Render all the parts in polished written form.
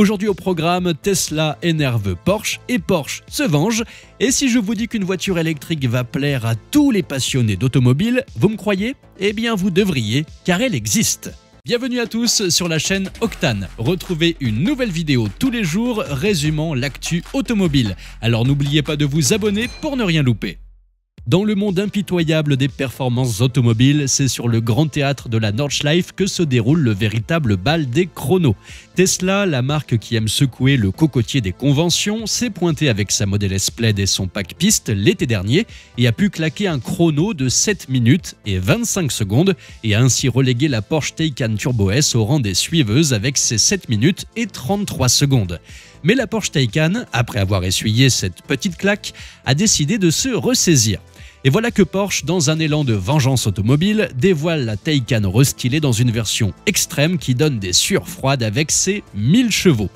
Aujourd'hui au programme, Tesla énerve Porsche et Porsche se venge. Et si je vous dis qu'une voiture électrique va plaire à tous les passionnés d'automobile, vous me croyez? Eh bien vous devriez, car elle existe. Bienvenue à tous sur la chaîne Octane. Retrouvez une nouvelle vidéo tous les jours résumant l'actu automobile. Alors n'oubliez pas de vous abonner pour ne rien louper. Dans le monde impitoyable des performances automobiles, c'est sur le grand théâtre de la Nordschleife que se déroule le véritable bal des chronos. Tesla, la marque qui aime secouer le cocotier des conventions, s'est pointée avec sa Model S Plaid et son pack piste l'été dernier et a pu claquer un chrono de 7 minutes et 25 secondes et a ainsi relégué la Porsche Taycan Turbo S au rang des suiveuses avec ses 7 minutes et 33 secondes. Mais la Porsche Taycan, après avoir essuyé cette petite claque, a décidé de se ressaisir. Et voilà que Porsche, dans un élan de vengeance automobile, dévoile la Taycan restylée dans une version extrême qui donne des sueurs froides avec ses 1000 chevaux.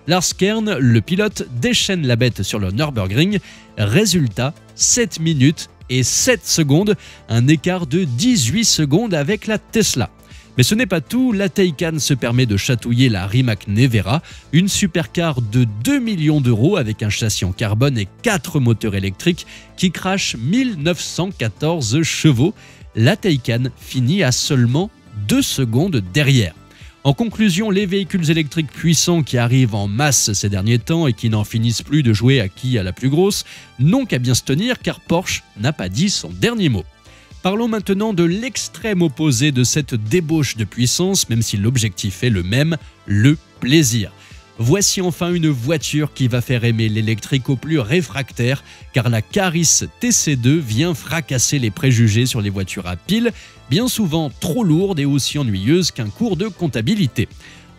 Lars Kern, le pilote, déchaîne la bête sur le Nürburgring. Résultat, 7 minutes et 7 secondes, un écart de 18 secondes avec la Tesla. Mais ce n'est pas tout, la Taycan se permet de chatouiller la Rimac Nevera, une supercar de 2 millions d'euros avec un châssis en carbone et 4 moteurs électriques qui crachent 1914 chevaux. La Taycan finit à seulement 2 secondes derrière. En conclusion, les véhicules électriques puissants qui arrivent en masse ces derniers temps et qui n'en finissent plus de jouer à qui a la plus grosse, n'ont qu'à bien se tenir car Porsche n'a pas dit son dernier mot. Parlons maintenant de l'extrême opposé de cette débauche de puissance, même si l'objectif est le même, le plaisir. Voici enfin une voiture qui va faire aimer l'électrique aux plus réfractaires, car la Caris TC2 vient fracasser les préjugés sur les voitures à pile, bien souvent trop lourdes et aussi ennuyeuses qu'un cours de comptabilité.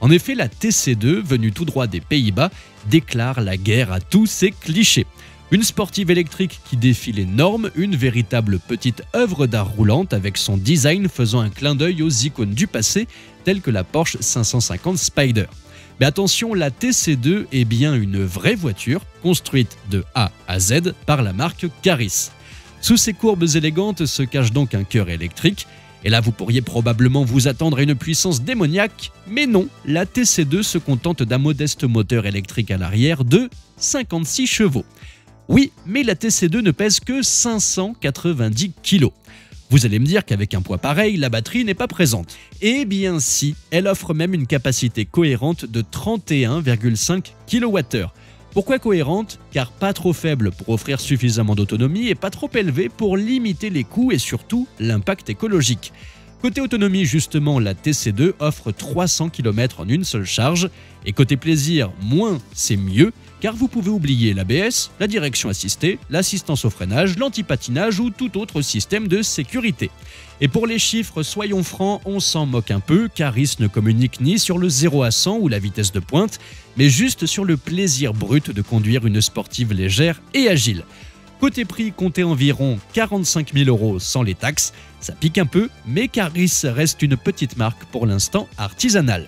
En effet, la TC2, venue tout droit des Pays-Bas, déclare la guerre à tous ces clichés. Une sportive électrique qui défie les normes, une véritable petite œuvre d'art roulante avec son design faisant un clin d'œil aux icônes du passé, telles que la Porsche 550 Spyder. Mais attention, la TC2 est bien une vraie voiture, construite de A à Z par la marque Caris. Sous ces courbes élégantes se cache donc un cœur électrique, et là vous pourriez probablement vous attendre à une puissance démoniaque, mais non, la TC2 se contente d'un modeste moteur électrique à l'arrière de 56 chevaux. Oui, mais la TC2 ne pèse que 590 kg. Vous allez me dire qu'avec un poids pareil, la batterie n'est pas présente. Eh bien si, elle offre même une capacité cohérente de 31,5 kWh. Pourquoi cohérente? Car pas trop faible pour offrir suffisamment d'autonomie et pas trop élevée pour limiter les coûts et surtout l'impact écologique. Côté autonomie, justement, la TC2 offre 300 km en une seule charge. Et côté plaisir, moins c'est mieux, car vous pouvez oublier l'ABS, la direction assistée, l'assistance au freinage, l'antipatinage ou tout autre système de sécurité. Et pour les chiffres, soyons francs, on s'en moque un peu, Caris ne communique ni sur le 0 à 100 ou la vitesse de pointe, mais juste sur le plaisir brut de conduire une sportive légère et agile. Côté prix, comptez environ 45 000 € sans les taxes. Ça pique un peu, mais Caris reste une petite marque pour l'instant artisanale.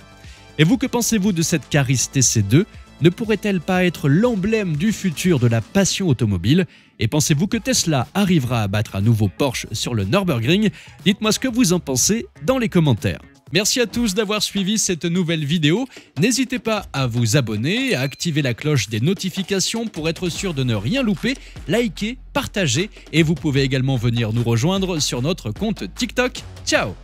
Et vous, que pensez-vous de cette Caris TC2 ? Ne pourrait-elle pas être l'emblème du futur de la passion automobile? Et pensez-vous que Tesla arrivera à battre à nouveau Porsche sur le Nürburgring? Dites-moi ce que vous en pensez dans les commentaires. Merci à tous d'avoir suivi cette nouvelle vidéo. N'hésitez pas à vous abonner, à activer la cloche des notifications pour être sûr de ne rien louper, liker, partager et vous pouvez également venir nous rejoindre sur notre compte TikTok. Ciao!